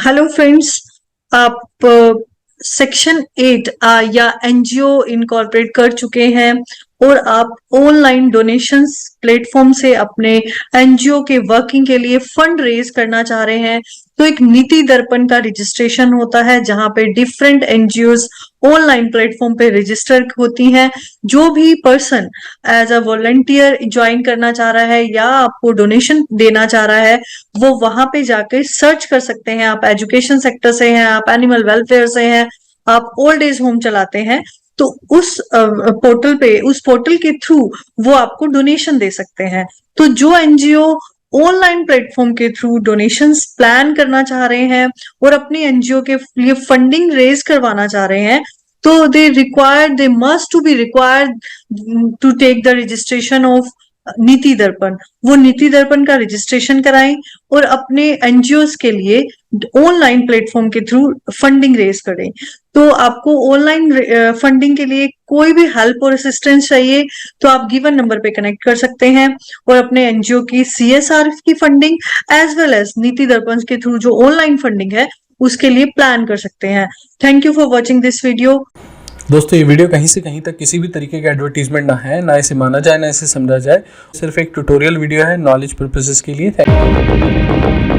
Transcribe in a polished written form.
Hello friends. आप section 8 या NGO incorporate कर चुके हैं और आप ऑनलाइन डोनेशंस प्लेटफॉर्म से अपने एनजीओ के वर्किंग के लिए फंड रेज करना चाह रहे हैं। तो एक नीति दर्पण का रजिस्ट्रेशन होता है जहां पे डिफरेंट एनजीओज ऑनलाइन प्लेटफॉर्म पे रजिस्टर होती हैं। जो भी person as a volunteer join करना चाह रहा है या आपको डोनेशन देना चाह रहा है वो वहां पे जाकर सर्च कर सकते हैं। आप एजुकेशन सेक्टर से हैं, आप एनिमल वेलफेयर से हैं, आप ओल्ड एज होम चलाते हैं, तो उस पोर्टल के थ्रू वो आपको डोनेशन दे सकते हैं। तो जो एनजीओ ऑनलाइन प्लेटफॉर्म के थ्रू डोनेशंस प्लान करना चाह रहे हैं और अपनी एनजीओ के लिए फंडिंग रेज करवाना चाह रहे हैं, तो they must to be required to take the registration of NITI Darpan. वो नीति दर्पण का रजिस्ट्रेशन कराएं और अपने एनजीओस के लिए ऑनलाइन प्लेटफॉर्म के थ्रू फंडिंग रेज करें। तो आपको ऑनलाइन फंडिंग के लिए कोई भी हेल्प और असिस्टेंस चाहिए तो आप गिवन नंबर पे कनेक्ट कर सकते हैं और अपने एनजीओ की सीएसआर की फंडिंग एज वेल एज नीति दर्पण के थ्रू जो ऑनलाइन फंडिंग है उसके लिए प्लान कर सकते हैं। Thank you for watching this video. दोस्तों, ये वीडियो कहीं से कहीं तक किसी भी तरीके का एडवर्टीजमेंट ना है, ना इसे माना जाए, ना इसे समझा जाए। सिर्फ एक ट्यूटोरियल वीडियो है नॉलेज पर्पसेस के लिए। Thank you.